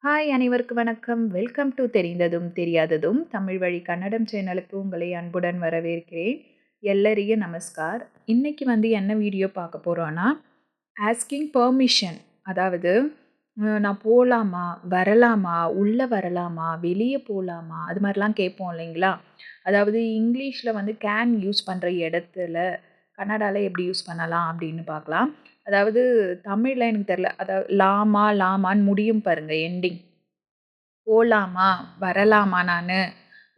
Hi அனைவருக்கும் வணக்கம். Welcome to தெரிந்ததும் தெரியாததும் தமிழ் வழி கன்னடம் சேனலுக்கு உங்களை அன்புடன் வரவேற்கிறேன். எல்லாரையும் நமஸ்கார். இன்னைக்கு என்ன வீடியோ பார்க்க போறோம்னா, ஆஸ்கிங் பெர்மிஷன். அதாவது நான் போலாமா? வரலாமா? உள்ள வரலாமா? வெளிய போலாமா? அது மாரிலாம் கேட்போம் இல்லைங்களா? அதாவது இங்கிலீஷ்ல கேன் யூஸ் பண்ற இடத்துல கன்னடால எப்படி யூஸ் பண்ணலாம் அப்படின்னு பார்க்கலாம். அதாவது தமிழ்ல எனக்கு தெரியல. அதாவது லாமா, லாமான்னு முடியும் பாருங்க எண்டிங். போலாமா? வரலாமா நானு?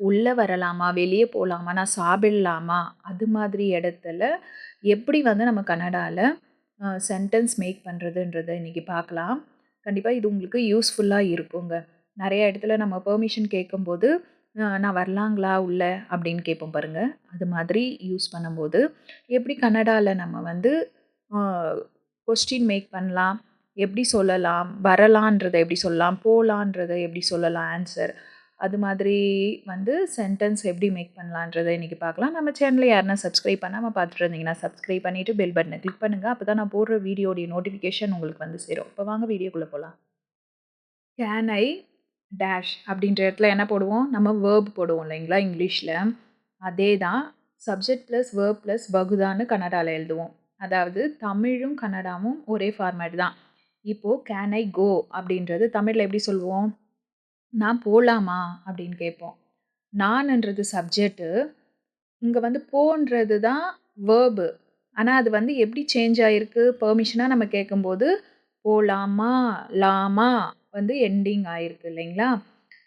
உள்ள வரலாமா? வெளிய போலாமா? நான் சாப்பிடலாமா? அது மாதிரி இடத்துல எப்படி நம்ம கன்னடால சென்டென்ஸ் மேக் பண்றதுன்றத இன்னைக்கு பார்க்கலாம். கண்டிப்பா இது உங்களுக்கு யூஸ்ஃபுல்லா இருக்குங்க. நெறைய இடத்துல நம்ம பெர்மிஷன் கேட்கும்போது, "நான் வரலாங்களா உள்ள?" அப்படின்னு கேட்போம் பாருங்க. அது மாதிரி யூஸ் பண்ணும்போது, எப்படி கன்னடால நம்ம அ கொஸ்டின் மேக் பண்ணலாம்? எப்படி சொல்லலாம்? வரலான்றத எப்படி சொல்லலாம்? போலான்றத எப்படி சொல்லலாம் ஆன்சர்? அது மாதிரி சென்டென்ஸ் எப்படி மேக் பண்ணலான்றத இன்னைக்கு பார்க்கலாம். நம்ம சேனல யாருனா சப்ஸ்கிரைப் பண்ணாம பார்த்துட்டு இருந்தீங்கன்னா, சப்ஸ்கிரைப் பண்ணிட்டு பெல் பட்டன கிளிக் பண்ணுங்க. அப்பதான் நான் போடுற வீடியோடைய நோட்டிஃபிகேஷன் உங்களுக்கு சேரும். இப்ப வாங்க வீடியோக்குள்ள போலாம். கேன் ஐ டேஷ் அப்படின்ற இடத்துல என்ன போடுவோம்? நம்ம வெர்ப் போடுவோம் இல்லைங்களா? இங்கிலீஷ்ல. அதே தான் சப்ஜெக்ட் பிளஸ் வெர்ப் பிளஸ் பகுதான்னு கன்னடால எழுதுவோம். அதாவது தமிழும், கன்னடாவும் ஒரே ஃபார்மேட் தான். இப்போ கேன் ஐ கோ அப்படின்றது தமிழ்ல எப்படி சொல்லுவோம்? நான் போலாமா? அப்படின்னு கேட்போம். நான்ன்றது சப்ஜெக்ட்டு. இங்க போன்றது தான் வெர்பு. ஆனா அது எப்படி சேஞ்ச் ஆயிருக்கு? பெர்மிஷனா நம்ம கேட்கும்போது, போலாமா, லாமா எண்டிங் ஆயிருக்கு இல்லைங்களா?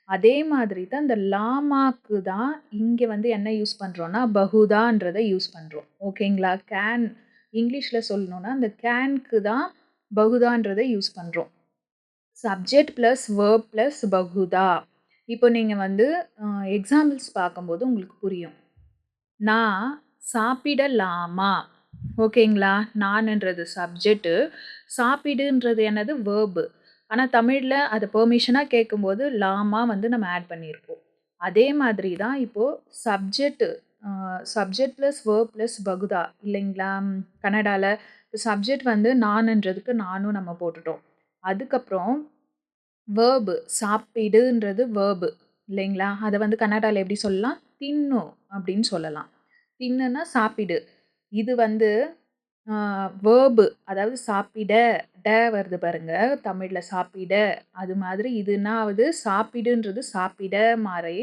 அதே மாதிரி தான் இந்த லாமாக்கு தான் இங்க என்ன யூஸ் பண்றோம்னா, பகுதான்றத யூஸ் பண்றோம். ஓகேங்களா? கேன் இங்கிலீஷ்ல சொல்லணும்னா, அந்த கேன்க்கு தான் பகுதான்றத யூஸ் பண்றோம். சப்ஜெக்ட் பிளஸ் வெர்ப் பிளஸ் பகுதா. இப்போ நீங்க அ எக்ஸாம்பிள்ஸ் பார்க்கும்போது உங்களுக்கு புரியும். நான் சாப்பிடலாமா? ஓகேங்களா? நான்ன்றது சப்ஜெக்ட்டு. சாப்பிடுன்றது என்னது? வெர்பு. ஆனா தமிழ்ல அத பெர்மிஷனா கேட்கும்போது லாமா நம்ம ஆட் பண்ணியிருக்கோம். அதே மாதிரி தான் இப்போ subject uh subject plus verb plus பகுதா இல்லைங்களா? கன்னடால சப்ஜெக்ட் நான்ன்றதுக்கு நானும் நம்ம போட்டுட்டோம். அதுக்கப்புறம் வெர்பு சாப்பிடுன்றது வெர்பு இல்லைங்களா? அத கன்னடால எப்படி சொல்லலாம்? தின்னு அப்படின்னு சொல்லலாம். தின்னுனா சாப்பிடு. இது அ வெர்பு அதாவது சாப்பிட, வருது பாருங்க. தமிழ்ல சாப்பிட. அது மாதிரி இது என்ன ஆவுது? சாப்பிடுன்றது சாப்பிட மாரி,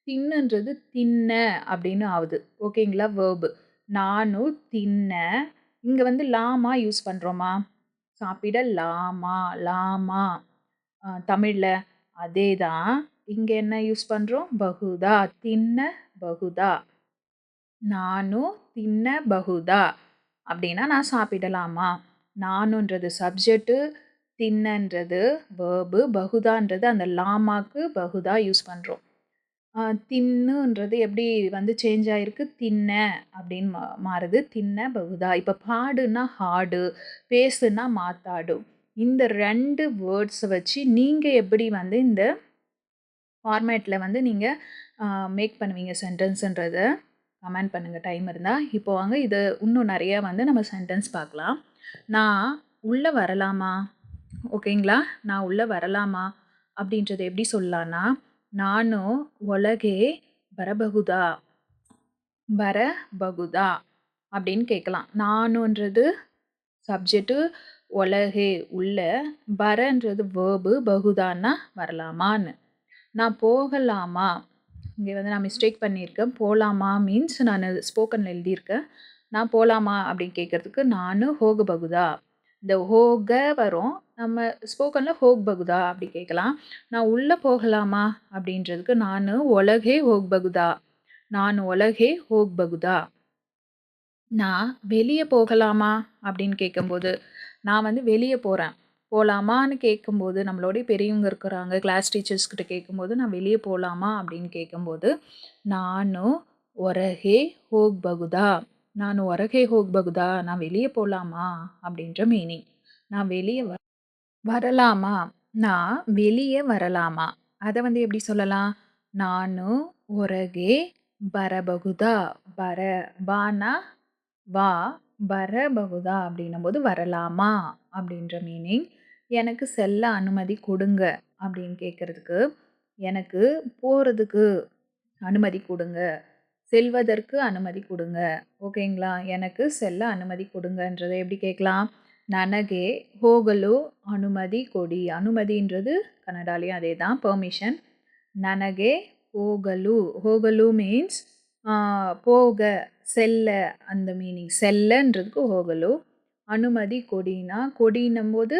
தின்னுன்றது தின்ன அப்படின்னு ஆவுது. ஓகேங்களா? வெர்பு. நானும் தின்ன. இங்க லாமா யூஸ் பண்றோமா? சாப்பிட லாமா, லாமா. தமிழ்ல அதே தான். இங்க என்ன யூஸ் பண்றோம்? பகுதா. தின்ன பகுதா. நானும் தின்ன பகுதா. அப்படின்னா நான் சாப்பிடலாமா? நானுன்றது சப்ஜெக்ட்டு, தின்னன்றது வெர்பு, பகுதான்றது அந்த லாமாக்கு பகுதா யூஸ் பண்றோம். அ தின்னுன்றது எப்படி சேஞ்ச் ஆயிருக்கு? தின்ன அப்படின்னு மாறுது. தின்ன பகுதா. இப்ப பாடுன்னா ஹாடு, பேசுன்னா மாத்தாடு. இந்த 2 வேர்ட்ஸ வச்சு நீங்க எப்படி இந்த ஃபார்மேட்ல நீங்க அ மேக் பண்ணுவீங்க சென்டென்ஸ்ன்றத கமெண்ட் பண்ணுங்க டைம் இருந்தா. இப்போ வாங்க இது இன்னும் நெறைய நம்ம சென்டென்ஸ் பார்க்கலாம். நான் உள்ள வரலாமா? ஓகேங்களா? நான் உள்ள வரலாமா? அப்படின்றத எப்படி சொல்லலான்னா, "ನಾನು ಒಳಗೆ ಬರಬಹುದಾ? ಬರಬಹುದಾ?" அப்படின்னு கேட்கலாம். நானுன்றது சப்ஜெக்ட்டு, ஒலகே உள்ள, பரன்றது வெர்பு, பகுதான்னா வரலாமான்னு. நான் போகலாமா? இங்க நான் மிஸ்டேக் பண்ணியிருக்கேன். போலாமா மீன்ஸ் நானு ஸ்போக்கன்ல எழுதியிருக்கேன். நான் போலாமா அப்படின்னு கேட்கறதுக்கு நானு ஹோகபகுதா. இந்த ஹோக வரும். நம்ம ஸ்போக்கன்ல ஹோக்பகுதா அப்படி கேட்கலாம். நான் உள்ள போகலாமா அப்படின்றதுக்கு நானு ஒலகே ஹோக்பகுதா. நான் ஒலகே ஹோக்பகுதா. நான் வெளிய போகலாமா? அப்படின்னு கேட்கும்போது, நான் வெளிய போறேன். போலாமான்னு கேட்கும்போது, நம்மளோட பெரியவங்க இருக்கிறாங்க, கிளாஸ் டீச்சர்ஸ் கிட்ட கேட்கும்போது, நான் வெளிய போலாமா? அப்படின்னு கேட்கும்போது, "ನಾನು ಹೊರಗೆ ಹೋಗಬಹುದಾ? ನಾನು ಹೊರಗೆ ಹೋಗಬಹುದா? நான் வெளிய போலாமா?" அப்படின்ற மீனிங். நான் வெளிய வரலாமா? நான் வெளிய வரலாமா? அத எப்படி சொல்லலாம்? "ನಾನು ಹೊರಗೆ ಬರಬಹುದಾ?" ಬರ ಬಾனா வா, வரಬಹುதா அப்படின்னும்போது வரலாமா அப்படின்ற மீனிங். எனக்கு செல்ல அனுமதி கொடுங்க அப்படின்னு கேட்குறதுக்கு, எனக்கு போறதுக்கு அனுமதி குடுங்க. செல்வதற்கு அனுமதி குடுங்க. ஓகேங்களா? எனக்கு செல்ல அனுமதி குடுங்கன்றத எப்படி கேட்கலாம்? ನನಗೆ ಹೋಗಲು ಅನುಮತಿ ಕೊಡಿ. ಅನುಮதின்றது கன்னடாலயும் அதே தான். பெர்மிஷன். ನನಗೆ ಹೋಗಲು ಹೋಗಲು மீன்ஸ் போக, செல்ல அந்த மீனிங். செல்லன்றதுக்கு ಹೋಗಲು. அனுமதி கொடினா, கொடின்னும்போது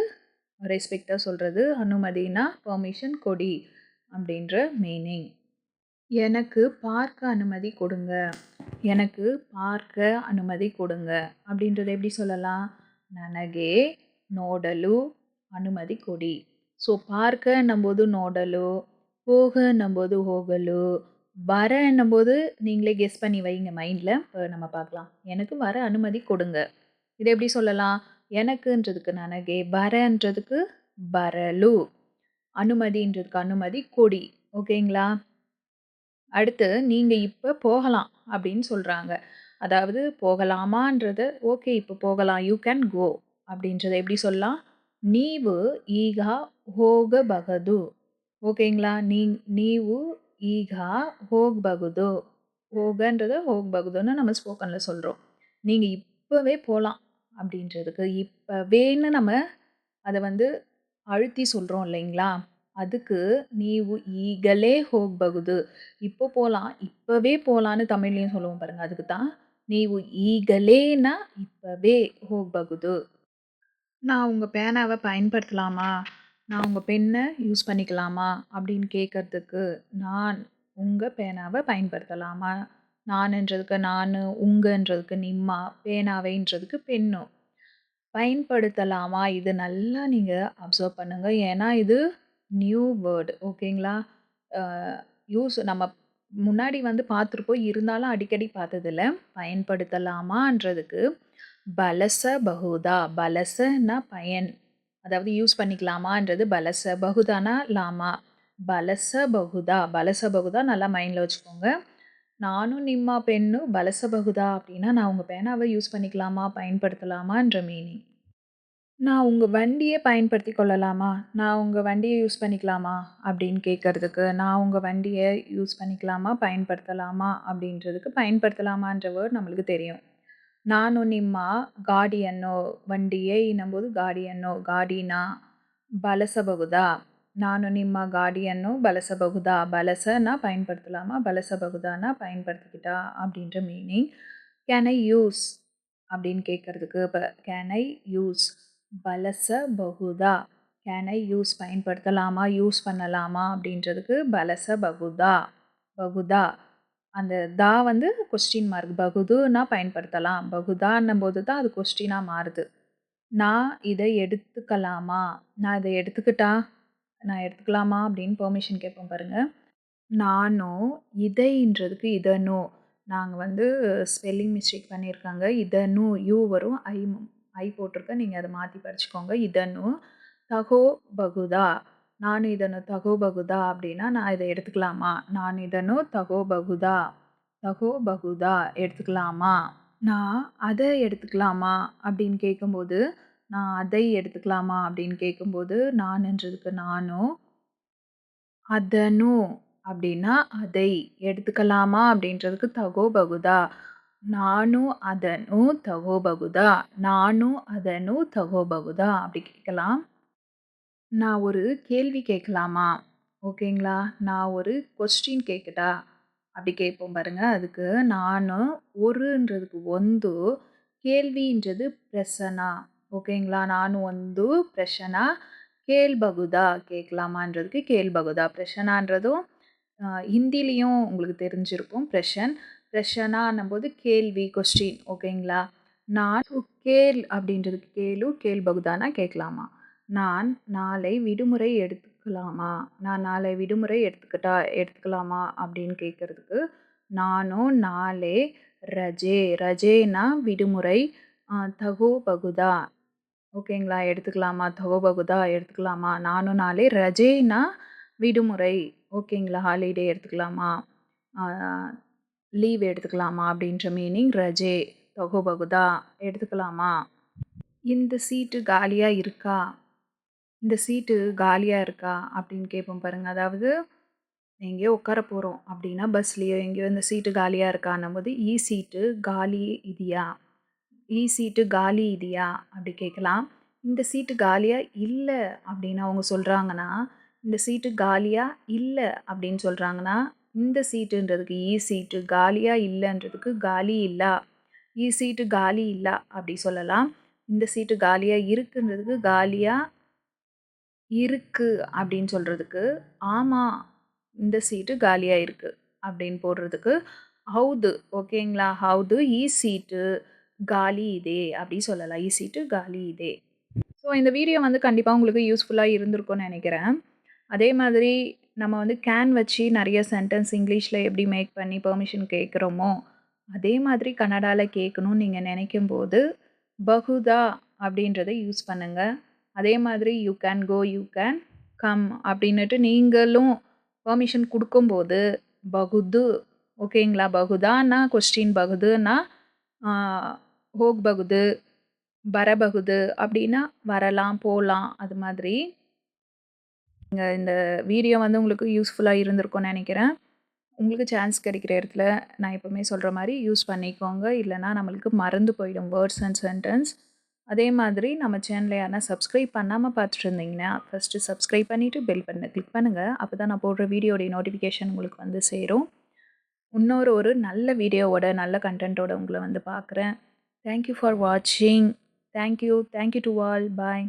ரெஸ்பெக்ட்டா சொல்றது. அனுமதினா பெர்மிஷன், கொடி அப்படின்ற மீனிங். எனக்கு பார்க்க அனுமதி கொடுங்க. எனக்கு பார்க்க அனுமதி கொடுங்க. அப்படின்றத எப்படி சொல்லலாம்? ನನಗೆ ನೋಡಲು ಅನುಮತಿ ಕೊಡಿ. ஸோ பார்க்கன்னும்போது ನೋಡಲು, போகன்னும்போது ಹೋಗಲು, வரன்னும்போது நீங்களே கெஸ் பண்ணி வைங்க மைண்ட்ல. நம்ம பார்க்கலாம். எனக்கு வர அனுமதி கொடுங்க. இத எப்படி சொல்லலாம்? எனக்குன்றதுக்கு ನನಗೆ, வரன்றதுக்கு ಬರಲು, அனுமதின்றதுக்கு அனுமதி, கொடி. ஓகேங்களா? அடுத்து நீங்க இப்ப போகலாம் அப்படின்னு சொல்றாங்க. அதாவது போகலாமான்றத ஓகே இப்ப போகலாம். யூ கேன் கோ அப்படின்றத எப்படி சொல்லலாம்? நீவு ಈಗ ಹೋಗಬಹುದು. ஓகேங்களா? நீவு ಈಗ ಹೋಗಬಹುದು. ಹೋಗன்றத ಹೋಗಬಹುதுன்னு நம்ம ஸ்போக்கன்ல சொல்றோம். நீங்க இப்பவே போலாம் அப்படின்றதுக்கு இப்பவேன்னு நம்ம அத வந்து அழுத்தி சொல்றோம் இல்லைங்களா? அதுக்கு நீவு ಈಗಲೇ ಹೋಗಬಹುದು. இப்போ போலாம், இப்பவே போலான்னு தமிழ்லயும் சொல்லுவோம் பாருங்க. அதுக்கு தான் நீவு ಈಗಲೇனா இப்பவே ಹೋಗಬಹುದು. நான் உங்க பேனாவ பயன்படுத்தலாமா? நான் உங்க பென்ன யூஸ் பண்ணிக்கலாமா? அப்படின்னு கேட்கறதுக்கு, நான் உங்க பேனாவ பயன்படுத்தலாமா? நானுன்றதுக்கு நானு, உங்கன்றதுக்கு நிம்மா, பேனாவைன்றதுக்கு பென்னு. பயன்படுத்தலாமா? இது நல்லா நீங்க அப்சர்வ் பண்ணுங்க. ஏன்னா இது நியூ வேர்ட் ஓகேங்களா? அ நம்ம முன்னாடி வந்து பார்த்துருப்போம். இருந்தாலும் அடிக்கடி பார்த்ததில்ல. பயன்படுத்தலாமான்றதுக்கு பலச பகுதா. பலசன்னா பயன். அதாவது யூஸ் பண்ணிக்கலாமான்றது பலச. பகுதானா லாமா. பலச பகுதா. பலச பகுதா நல்லா மைண்ட்ல வச்சுக்கோங்க. நானும் நிம்மா பென்னு பலச பகுதா அப்படின்னா, நான் உங்க பேனாவ யூஸ் பண்ணிக்கலாமா? பயன்படுத்தலாமான்ற மீனிங். நான் உங்க வண்டிய பயன்படுத்திக் கொள்ளலாமா? நான் உங்க வண்டிய யூஸ் பண்ணிக்கலாமா? அப்படின்னு கேட்கறதுக்கு, நான் உங்க வண்டிய யூஸ் பண்ணிக்கலாமா? பயன்படுத்தலாமா? அப்படின்றதுக்கு பயன்படுத்தலாமான்ற வேர்ட் நம்மளுக்கு தெரியும். ನಾನು ನಿಮ್ಮ ಗಾಡಿಯನ್ನು வண்டியை என்னும்போது ಗಾಡಿಯನ್ನು ಗಾಡಿನ ಬಳಸಬಹುದಾ? ನಾನು ನಿಮ್ಮ ಗಾಡಿಯನ್ನು ಬಳಸಬಹುದா? ಬಳಸனா பயன்படுத்தலாமா? ಬಳಸಬಹುದಾனா பயன்படுத்திக்கிட்டா அப்படின்ற மீனிங். கேன் ஐ யூஸ் அப்படின்னு கேட்கறதுக்கு இப்போ கேன் ஐ யூஸ் பலசபகுதா. கேன் ஐ யூஸ் பயன்படுத்தலாமா? யூஸ் பண்ணலாமா? அப்படின்றதுக்கு பலசபகுதா. பகுதா அந்த தா வந்து கொஸ்டின் மார்க். பகுதுன்னா பயன்படுத்தலாம். பகுதான்னும் போது தான் அது கொஸ்டினா மாறுது. நான் இதை எடுத்துக்கலாமா? நான் இதை எடுத்துக்கிட்டா? நான் எடுத்துக்கலாமா? அப்படின்னு பெர்மிஷன் கேட்போம் பாருங்க. நானும் இதைன்றதுக்கு இதனோ. நாங்க வந்து ஸ்பெல்லிங் மிஸ்டேக் பண்ணியிருக்காங்க. இதனு யூ வரும். ஐ போட்டிருக்கேன். நீங்க அத மாத்தி படிச்சுக்கோங்க. இதனு தகோ பகுதா. நான் இதனு தகோ பகுதா அப்படின்னா, நான் இத எடுத்துக்கலாமா? நான் இதனு தகோ பகுதா. தகோ பகுதா எடுத்துக்கலாமா? நான் அத எடுத்துக்கலாமா? அப்படின்னு கேட்கும்போது, நான் அதை எடுத்துக்கலாமா? அப்படின்னு கேட்கும்போது, நான்ன்றதுக்கு நானோ, அதனு அப்படின்னா அதை எடுத்துக்கலாமா? அப்படின்றதுக்கு தகோ பகுதா. நானு அதனு தகோ பகுதா. நானு அதனு தகோ பகுதா அப்படி கேட்கலாம். நான் ஒரு கேள்வி கேட்கலாமா? ஓகேங்களா? நான் ஒரு கொஸ்டின் கேட்கட்டா? அப்படி கேட்போம் பாருங்க. அதுக்கு நானு ஒருன்றதுக்கு ಒಂದು, ಕೇಳ್ವಿன்றது ಪ್ರಶ್ನ. ஓகேங்களா? ನಾನು ಒಂದು ಪ್ರಶ್ನ ಕೇಳ್ಬಹುದಾ? கேட்கலாமான்றதுக்கு கேள்பகுதா. பிரஷனான்றதும் ஹிந்திலயும் உங்களுக்கு தெரிஞ்சிருக்கும். பிரஷனான்னும்போது கேள்வி, கொஸ்டின் ஓகேங்களா? நான் கேள் அப்படின்றதுக்கு கேளு, கேள்பகுதானா கேட்கலாமா? நான் நாளை விடுமுறை எடுத்துக்கலாமா? நான் நாளை விடுமுறை எடுத்துக்கலாமா? அப்படின்னு கேட்கறதுக்கு, நானும் நாளை ரஜே. ரஜேனா விடுமுறை. தகோபகுதா. ஓகேங்களா? எடுத்துக்கலாமா? தகோபகுதா எடுத்துக்கலாமா? நானும் நாளை ரஜேனா விடுமுறை. ஓகேங்களா? ஹாலிடே எடுத்துக்கலாமா? ஆ லீவ் எடுத்துக்கலாமா? அப்படின்ற மீனிங் ரஜே. தகோபகுதா எடுத்துக்கலாமா? இந்த சீட்டு காலியா இருக்கா? இந்த சீட்டு காலியா இருக்கா? அப்படின்னு கேட்போம் பாருங்க. அதாவது எங்கேயோ உட்கார போறோம் அப்படின்னா, பஸ்லயோ எங்கேயோ இந்த சீட்டு காலியா இருக்கான்னும்போது, "ఈ సీటు గాలి ఇదియా? ఈ సీటు காலி இதியா?" அப்படி கேட்கலாம். இந்த சீட்டு காலியா இல்ல அப்படின்னு அவங்க சொல்றாங்கன்னா, இந்த சீட்டு காலியா இல்ல அப்படின்னு சொல்றாங்கன்னா, இந்த சீட்டுன்றதுக்கு சீட்டு, காலியா இல்லன்றதுக்கு காலி இல்லா. சீட்டு காலி இல்லா அப்படி சொல்லலாம். இந்த சீட்டு காலியா இருக்குன்றதுக்கு காலியா இருக்கு அப்படின்னு சொல்றதுக்கு, ஆமா இந்த சீட்டு காலியா இருக்கு அப்படின்னு போடுறதுக்கு, ஹவுது ஓகேங்களா? ஹவுது ఈ సీటు காலி இதே அப்படி சொல்லலாம். ఈ సీటు காலி இதே. ஸோ இந்த வீடியோ வந்து கண்டிப்பா உங்களுக்கு யூஸ்ஃபுல்லா இருந்திருக்கும்னு நெனைக்கிறேன். அதே மாதிரி நம்ம வந்து கேன் வச்சு நெறைய சென்டென்ஸ் இங்கிலீஷ்ல எப்படி மேக் பண்ணி பெர்மிஷன் கேட்குறோமோ, அதே மாதிரி கன்னடால கேட்கணும்னு நீங்க நெனைக்கும்போது, பகுதா அப்படின்றத யூஸ் பண்ணுங்க. அதே மாதிரி you can go, you can come அப்படின்னுட்டு நீங்களும் பெர்மிஷன் குடுக்கும்போது, பகுது ஓகேங்களா? பகுதான்னா கொஸ்டின் பகுதுன்னா, ஆ ஹோக் பகுது, பரபகுது அப்படின்னா வரலாம், போலாம் அது மாதிரி. இந்த வீடியோ வந்து உங்களுக்கு யூஸ்ஃபுல்லா இருந்திருக்கும்னு நெனைக்கிறேன். உங்களுக்கு சான்ஸ் கிடைக்கிற இடத்துல நான் எப்பவுமே சொல்ற மாரி யூஸ் பண்ணிக்கோங்க. இல்லன்னா நம்மளுக்கு மறந்து போயிடும் வேர்ட்ஸ் அண்ட் சென்டென்ஸ். அதே மாதிரி நம்ம சேனல யாருனா சப்ஸ்கிரைப் பண்ணாம பார்த்துட்டு இருந்தீங்கன்னா, ஃபர்ஸ்ட்டு சப்ஸ்கிரைப் பண்ணிட்டு பெல் பட்டன கிளிக் பண்ணுங்க. அப்பதான் நான் போடுற வீடியோடைய நோட்டிஃபிகேஷன் உங்களுக்கு வந்து சேரும். இன்னொரு ஒரு நல்ல வீடியோவோட, நல்ல கன்டென்ட்டோட உங்கள வந்து பார்க்குறேன். தேங்க் யூ ஃபார் வாட்சிங். Thank you. Thank you to all. Bye.